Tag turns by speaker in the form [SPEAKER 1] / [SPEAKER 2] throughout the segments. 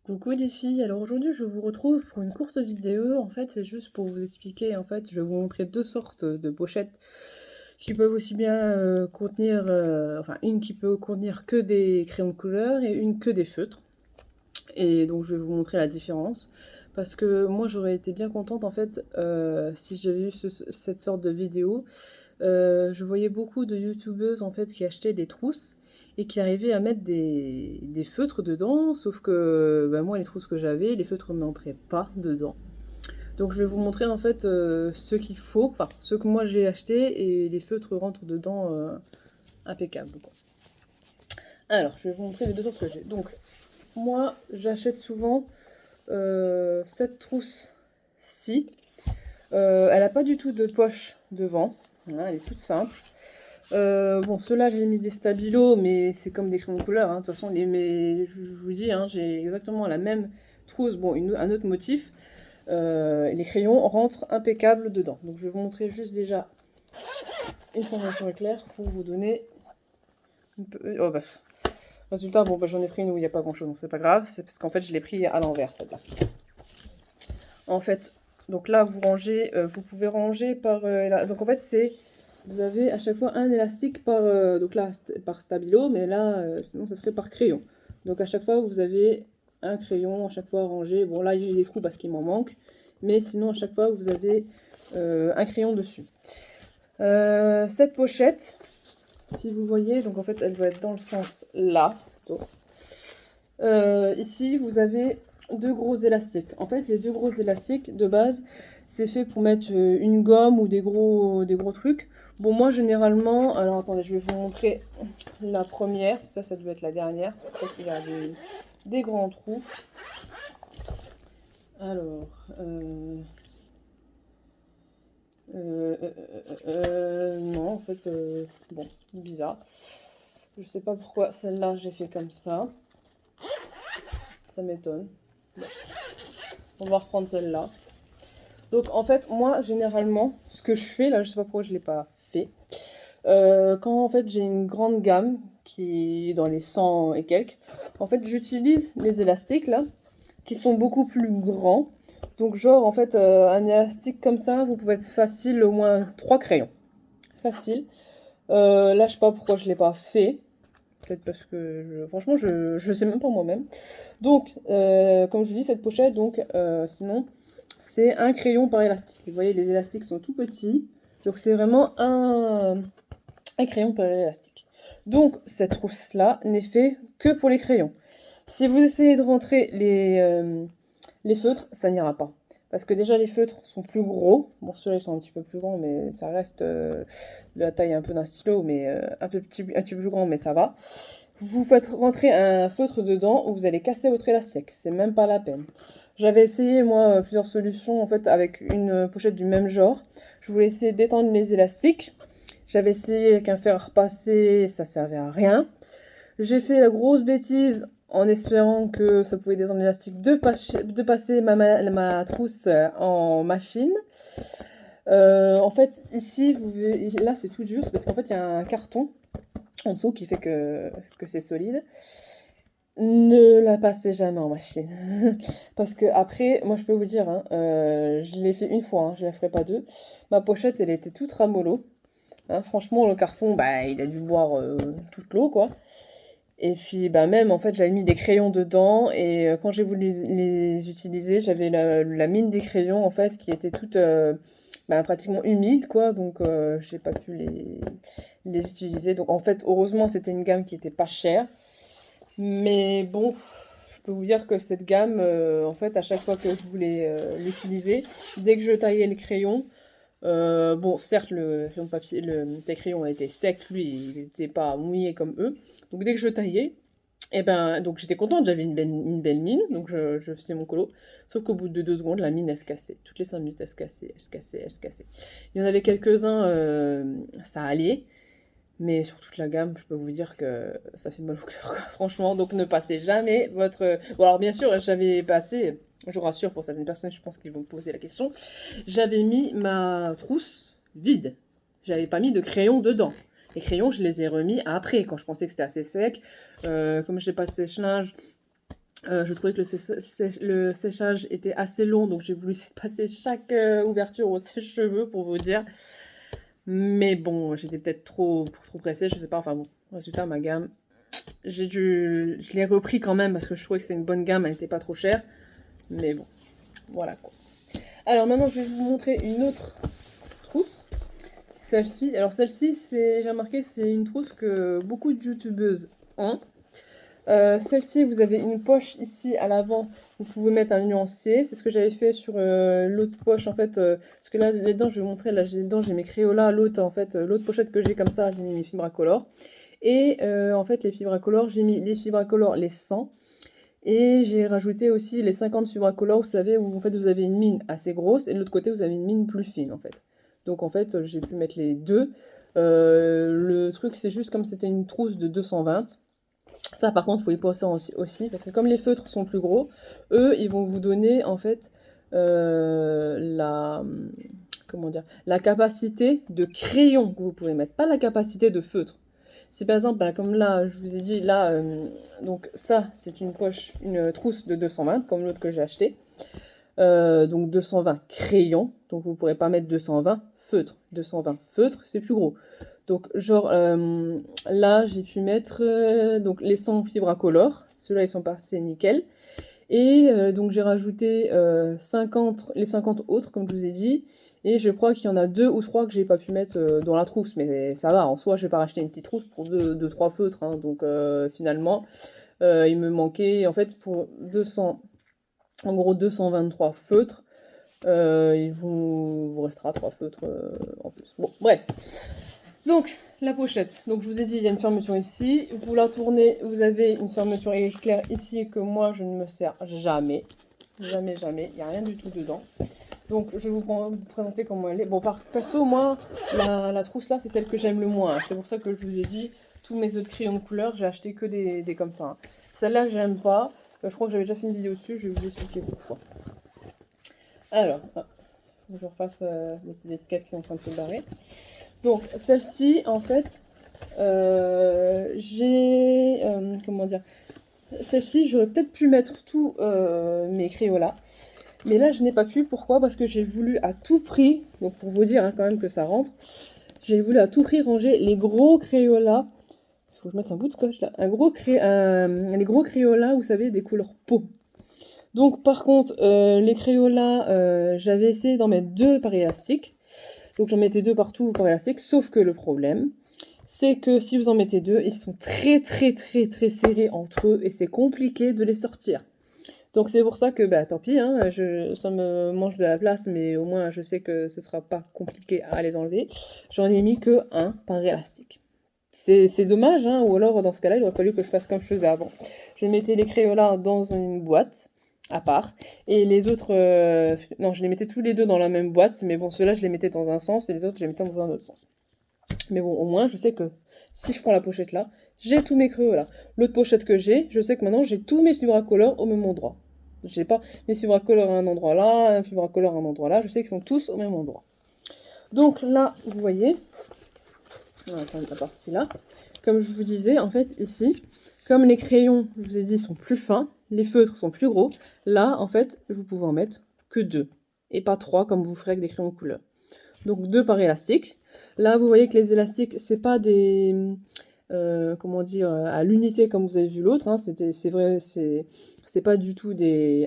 [SPEAKER 1] Coucou les filles, alors aujourd'hui je vous retrouve pour une courte vidéo. En fait c'est juste pour vous expliquer, je vais vous montrer deux sortes de pochettes qui peuvent aussi bien contenir, une qui peut contenir que des crayons de couleur et une que des feutres. Et donc je vais vous montrer la différence. Parce que moi j'aurais été bien contente en fait si j'avais eu cette sorte de vidéo. Je voyais beaucoup de youtubeuses en fait qui achetaient des trousses et qui arrivaient à mettre des feutres dedans, sauf que moi les trousses que j'avais, les feutres n'entraient pas dedans. Donc je vais vous montrer en fait ce qu'il faut, enfin ce que moi j'ai acheté et les feutres rentrent dedans impeccable quoi. Alors je vais vous montrer les deux sortes que j'ai. Donc moi j'achète souvent cette trousse-ci. Elle n'a pas du tout de poche devant, hein, elle est toute simple. Bon, ceux-là, j'ai mis des stabilos, mais c'est comme des crayons de couleur, hein. De toute façon, mais je vous dis, hein, j'ai exactement la même trousse, bon, un autre motif. Les crayons rentrent impeccables dedans. Donc, je vais vous montrer juste déjà une formation éclair pour vous donner un peu... Oh, bah. Résultat, bon, j'en ai pris une où il n'y a pas grand-chose, donc c'est pas grave. C'est parce qu'en fait, je l'ai pris à l'envers, celle-là. En fait, donc là, vous rangez, vous pouvez ranger par... donc, en fait, c'est... Vous avez à chaque fois un élastique par, donc là, par stabilo, mais là, sinon, ce serait par crayon. Donc à chaque fois, vous avez un crayon, à chaque fois rangé. Bon, là, j'ai des trous parce qu'il m'en manque. Mais sinon, à chaque fois, vous avez un crayon dessus. Cette pochette, si vous voyez, donc en fait, elle doit être dans le sens là. Ici, vous avez deux gros élastiques. En fait, les deux gros élastiques, de base, c'est fait pour mettre une gomme ou des gros trucs. Bon, moi, généralement... Alors, attendez, je vais vous montrer la première. Ça doit être la dernière. C'est pour ça qu'il y a des grands trous. Alors... non, en fait... bon, bizarre. Je sais pas pourquoi celle-là, j'ai fait comme ça. Ça m'étonne. Bon. On va reprendre celle-là. Donc en fait, moi, généralement, ce que je fais, là, je sais pas pourquoi je l'ai pas fait, quand en fait j'ai une grande gamme qui est dans les 100 et quelques, en fait j'utilise les élastiques là, qui sont beaucoup plus grands. Donc genre en fait un élastique comme ça, vous pouvez être facile au moins 3 crayons. Facile. Là je sais pas pourquoi je l'ai pas fait. Peut-être parce que franchement je sais même pas moi-même. Donc comme je vous dis cette pochette, donc sinon c'est un crayon par élastique. Vous voyez les élastiques sont tout petits. Donc c'est vraiment un crayon par élastique. Donc cette trousse-là n'est fait que pour les crayons. Si vous essayez de rentrer les feutres, ça n'ira pas. Parce que déjà les feutres sont plus gros. Bon, ceux-là ils sont un petit peu plus grands, mais ça reste la taille un peu d'un stylo, mais un petit peu plus grand, mais ça va. Vous faites rentrer un feutre dedans où vous allez casser votre élastique. C'est même pas la peine. J'avais essayé moi plusieurs solutions en fait avec une pochette du même genre. Je voulais essayer d'étendre les élastiques. J'avais essayé avec un fer à repasser, ça servait à rien. J'ai fait la grosse bêtise en espérant que ça pouvait détendre l'élastique de passer ma trousse en machine. En fait, ici, là c'est tout dur, c'est parce qu'en fait il y a un carton en dessous qui fait que c'est solide. Ne la passez jamais en machine. Parce que après, moi je peux vous dire, hein, je l'ai fait une fois, hein, je la ferai pas deux. Ma pochette, elle était toute ramollo. Hein, franchement, le carton, bah, il a dû boire toute l'eau, quoi. Et puis, bah, même, en fait, j'avais mis des crayons dedans. Et quand j'ai voulu les utiliser, j'avais la mine des crayons, en fait, qui était toute pratiquement humide, quoi. Donc, j'ai pas pu les utiliser. Donc, en fait, heureusement, c'était une gamme qui était pas chère. Mais bon, je peux vous dire que cette gamme, en fait, à chaque fois que je voulais l'utiliser, dès que je taillais le crayon, bon, certes, le crayon de papier, le crayon était sec, lui, il n'était pas mouillé comme eux. Donc dès que je taillais, et ben, donc j'étais contente, j'avais une belle mine, donc je faisais mon colo. Sauf qu'au bout de 2 secondes, la mine, elle se cassait. Toutes les 5 minutes, elle se cassait, elle se cassait, elle se cassait. Il y en avait quelques-uns, ça allait. Mais sur toute la gamme, je peux vous dire que ça fait mal au cœur, quoi, franchement. Donc ne passez jamais votre... Bon, alors bien sûr, j'avais passé, je vous rassure pour certaines personnes, je pense qu'ils vont me poser la question, j'avais mis ma trousse vide. J'avais pas mis de crayon dedans. Les crayons, je les ai remis après, quand je pensais que c'était assez sec. Comme j'ai pas de sèche-linge, Je trouvais que le séchage était assez long, donc j'ai voulu passer chaque ouverture au sèche-cheveux pour vous dire. Mais bon, j'étais peut-être trop pressée, je sais pas. Enfin bon, résultat, ma gamme, je l'ai repris quand même parce que je trouvais que c'était une bonne gamme, elle n'était pas trop chère. Mais bon, voilà quoi. Alors maintenant, je vais vous montrer une autre trousse. Celle-ci, alors celle-ci, j'ai remarqué, c'est une trousse que beaucoup de youtubeuses ont. Celle-ci, vous avez une poche ici à l'avant, vous pouvez mettre un nuancier. C'est ce que j'avais fait sur l'autre poche en fait. Parce que là, les dents, je vais vous montrer, là j'ai les dents, j'ai mes Crayola. L'autre en fait, l'autre pochette que j'ai comme ça, j'ai mis mes fibres à color. Et en fait, les fibres à color, j'ai mis les fibres à color, les 100. Et j'ai rajouté aussi les 50 fibres à color, vous savez, où en fait vous avez une mine assez grosse et de l'autre côté vous avez une mine plus fine en fait. Donc en fait, j'ai pu mettre les deux. Le truc, c'est juste comme c'était une trousse de 220. Ça, par contre, il faut y penser aussi, parce que comme les feutres sont plus gros, eux, ils vont vous donner, en fait, comment dire, la capacité de crayon que vous pouvez mettre, pas la capacité de feutre. Si par exemple, bah, comme là, je vous ai dit, là, donc ça, c'est une poche, une trousse de 220, comme l'autre que j'ai acheté. Donc 220 crayons, donc vous ne pourrez pas mettre 220 feutres. 220 feutres, c'est plus gros. Donc genre là j'ai pu mettre donc les 100 fibres à color, ceux-là ils sont passés nickel. Et donc j'ai rajouté 50, les 50 autres comme je vous ai dit. Et je crois qu'il y en a 2 ou 3 que j'ai pas pu mettre dans la trousse, mais ça va, en soi je vais pas racheter une petite trousse pour 2-3 feutres. Hein. Donc finalement il me manquait en fait pour 200, en gros 223 feutres. Il vous restera 3 feutres en plus. Bon, bref. Donc, la pochette. Donc, je vous ai dit, il y a une fermeture ici. Vous la tournez, vous avez une fermeture éclair ici que moi, je ne me sers jamais. Jamais, jamais. Il n'y a rien du tout dedans. Donc, je vais vous présenter comment elle est. Bon, perso, moi, la trousse là, c'est celle que j'aime le moins. C'est pour ça que je vous ai dit, tous mes autres crayons de couleur, j'ai acheté que des comme ça. Hein. Celle-là, j'aime pas. Je crois que j'avais déjà fait une vidéo dessus. Je vais vous expliquer pourquoi. Alors, je refasse les petites étiquettes qui sont en train de se barrer. Donc, celle-ci, en fait, j'ai... comment dire? Celle-ci, j'aurais peut-être pu mettre tous mes Crayolas. Mais là, je n'ai pas pu. Pourquoi? Parce que j'ai voulu à tout prix, donc pour vous dire hein, quand même que ça rentre, j'ai voulu à tout prix ranger les gros Crayolas. Il faut que je mette un bout de scotch là. Les gros Crayolas, vous savez, des couleurs peau. Donc, par contre, les Crayolas, j'avais essayé d'en mettre 2 par élastique. Donc j'en mettais 2 partout par élastique, sauf que le problème, c'est que si vous en mettez 2, ils sont très serrés entre eux et c'est compliqué de les sortir. Donc c'est pour ça que, bah tant pis, hein, ça me mange de la place, mais au moins je sais que ce sera pas compliqué à les enlever. J'en ai mis que 1 par élastique. C'est dommage, hein, ou alors dans ce cas-là, il aurait fallu que je fasse comme je faisais avant. Je mettais les Crayolas dans une boîte à part. Et les autres, non, je les mettais tous les deux dans la même boîte, mais bon, ceux-là, je les mettais dans un sens et les autres, je les mettais dans un autre sens. Mais bon, au moins, je sais que si je prends la pochette là, j'ai tous mes creux là. L'autre pochette que j'ai, je sais que maintenant, j'ai tous mes fibres à couleur au même endroit. J'ai pas mes fibres à couleur à un endroit là, un fibre à couleur à un endroit là, je sais qu'ils sont tous au même endroit. Donc là, vous voyez, on va attendre la partie là. Comme je vous disais, en fait, ici, comme les crayons, je vous ai dit, sont plus fins, les feutres sont plus gros, là, en fait, vous pouvez en mettre que 2. Et pas 3 comme vous ferez avec des crayons de couleur. Donc 2 par élastique. Là, vous voyez que les élastiques, c'est pas des... comment dire, à l'unité comme vous avez vu l'autre. Hein, c'est vrai, c'est pas du tout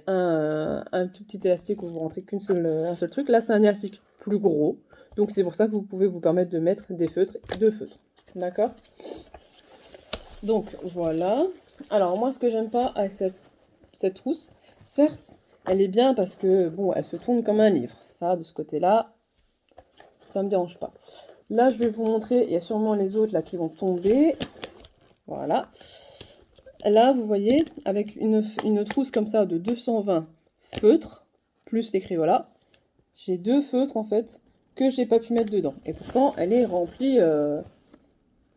[SPEAKER 1] un tout petit élastique où vous rentrez un seul truc. Là, c'est un élastique plus gros. Donc c'est pour ça que vous pouvez vous permettre de mettre des feutres, 2 feutres. D'accord? Donc voilà. Alors moi ce que j'aime pas avec cette trousse, certes elle est bien parce que bon elle se tourne comme un livre. Ça de ce côté-là, ça me dérange pas. Là je vais vous montrer, il y a sûrement les autres là qui vont tomber. Voilà. Là vous voyez avec une trousse comme ça de 220 feutres, plus les Crayolas, j'ai 2 feutres en fait que j'ai pas pu mettre dedans. Et pourtant elle est remplie...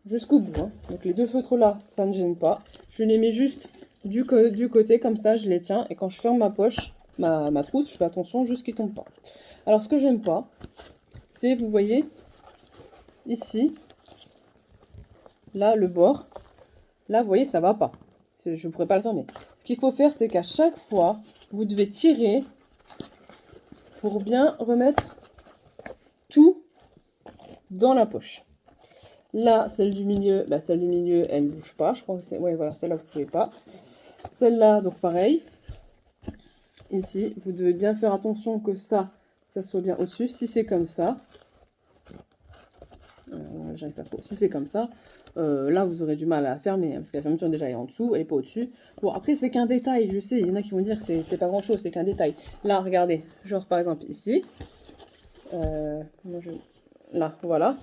[SPEAKER 1] jusqu'au bout. Hein. Donc les 2 feutres là, ça ne gêne pas. Je les mets juste du côté, comme ça, je les tiens. Et quand je ferme ma poche, ma trousse, je fais attention juste qu'ils ne tombent pas. Alors ce que j'aime pas, c'est, vous voyez, ici, là, le bord, là, vous voyez, ça va pas. Je ne pourrais pas le fermer. Ce qu'il faut faire, c'est qu'à chaque fois, vous devez tirer pour bien remettre tout dans la poche. Là, celle du milieu, elle ne bouge pas. Je crois que c'est... Ouais, voilà, celle-là, vous ne pouvez pas. Celle-là, donc pareil. Ici, vous devez bien faire attention que ça soit bien au-dessus. Si c'est comme ça, j'arrive pas trop. Si c'est comme ça, là, vous aurez du mal à la fermer, hein, parce que la fermeture déjà est en dessous, elle n'est pas au-dessus. Bon, après, c'est qu'un détail, je sais, il y en a qui vont dire que c'est pas grand-chose, c'est qu'un détail. Là, regardez, genre par exemple ici, là, voilà.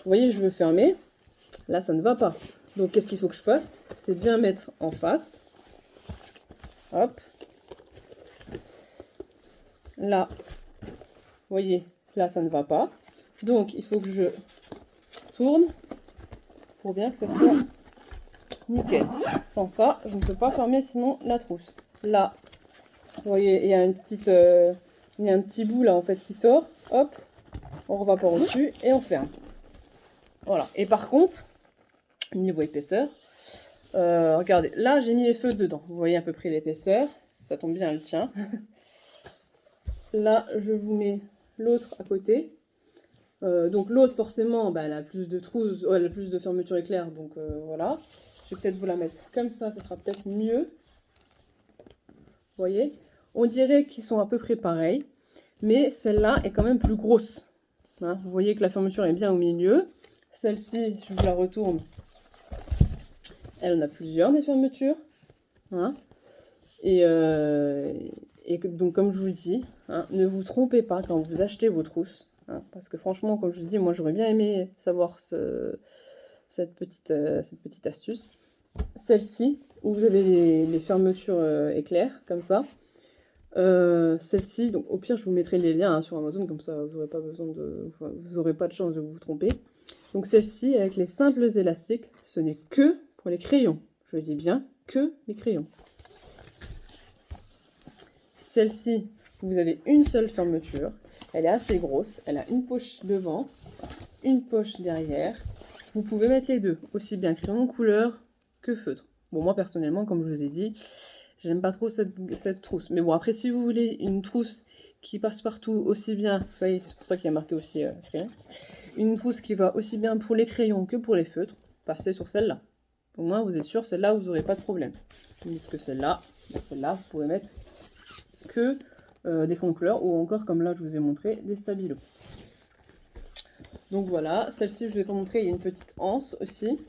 [SPEAKER 1] Vous voyez, je veux fermer. Là, ça ne va pas. Donc, qu'est-ce qu'il faut que je fasse? C'est bien mettre en face. Hop. Là, vous voyez, là, ça ne va pas. Donc, il faut que je tourne pour bien que ça soit nickel. Sans ça, je ne peux pas fermer sinon la trousse. Là, vous voyez, il y a une petite, il y a un petit bout là en fait qui sort. Hop, on revoit par au-dessus et on ferme. Voilà. Et par contre, niveau épaisseur, regardez, là j'ai mis les feux dedans. Vous voyez à peu près l'épaisseur. Ça tombe bien, elle tient. Là, je vous mets l'autre à côté. Donc l'autre, forcément, bah, elle a plus de trousses, elle a plus de fermeture éclair, donc voilà. Je vais peut-être vous la mettre comme ça sera peut-être mieux. Vous voyez? On dirait qu'ils sont à peu près pareils, mais celle-là est quand même plus grosse. Hein, vous voyez que la fermeture est bien au milieu. Celle-ci, je vous la retourne. Elle en a plusieurs des fermetures. Hein, et donc, comme je vous dis, hein, ne vous trompez pas quand vous achetez vos trousses. Hein, parce que franchement, comme je vous dis, moi j'aurais bien aimé savoir cette petite astuce. Celle-ci, où vous avez les fermetures éclairs, comme ça. Celle-ci, donc au pire je vous mettrai les liens hein, sur Amazon, comme ça vous n'aurez pas besoin vous n'aurez pas de chance de vous tromper. Donc celle-ci, avec les simples élastiques, ce n'est que pour les crayons. Je dis bien que les crayons. Celle-ci, vous avez une seule fermeture. Elle est assez grosse. Elle a une poche devant, une poche derrière. Vous pouvez mettre les deux, aussi bien crayon couleur que feutre. Bon, moi personnellement, comme je vous ai dit, j'aime pas trop cette trousse. Mais bon, après, si vous voulez une trousse qui passe partout aussi bien, c'est pour ça qu'il y a marqué aussi crayon, une trousse qui va aussi bien pour les crayons que pour les feutres, passez sur celle-là. Au moins, vous êtes sûr, celle-là, vous n'aurez pas de problème. Tandis que celle-là, vous pouvez mettre que des crayons couleur ou encore, comme là, je vous ai montré, des stabilos. Donc voilà, celle-ci, je vous ai pas montré, il y a une petite anse aussi.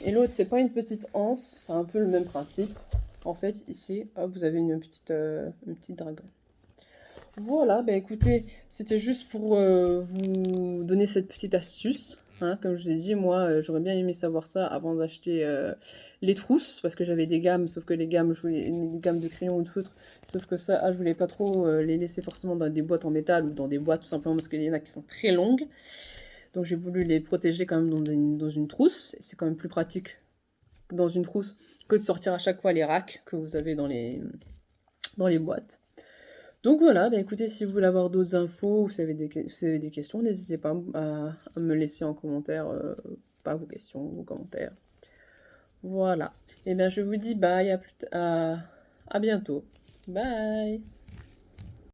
[SPEAKER 1] Et l'autre, c'est pas une petite anse, c'est un peu le même principe. En fait, ici, hop, vous avez une petite dragon. Voilà, bah écoutez, c'était juste pour vous donner cette petite astuce. Hein, comme je vous ai dit, moi, j'aurais bien aimé savoir ça avant d'acheter les trousses, parce que j'avais des gammes, sauf que les gammes, je voulais une gamme de crayons ou de feutres, sauf que ça, je voulais pas trop les laisser forcément dans des boîtes en métal ou dans des boîtes, tout simplement parce qu'il y en a qui sont très longues. Donc j'ai voulu les protéger quand même dans une trousse, et c'est quand même plus pratique dans une trousse que de sortir à chaque fois les racks que vous avez dans les boîtes. Donc voilà, bah écoutez, si vous voulez avoir d'autres infos ou si vous avez des questions, n'hésitez pas à me laisser en commentaire, pas vos questions, vos commentaires. Voilà. Et bien je vous dis bye, à bientôt. Bye!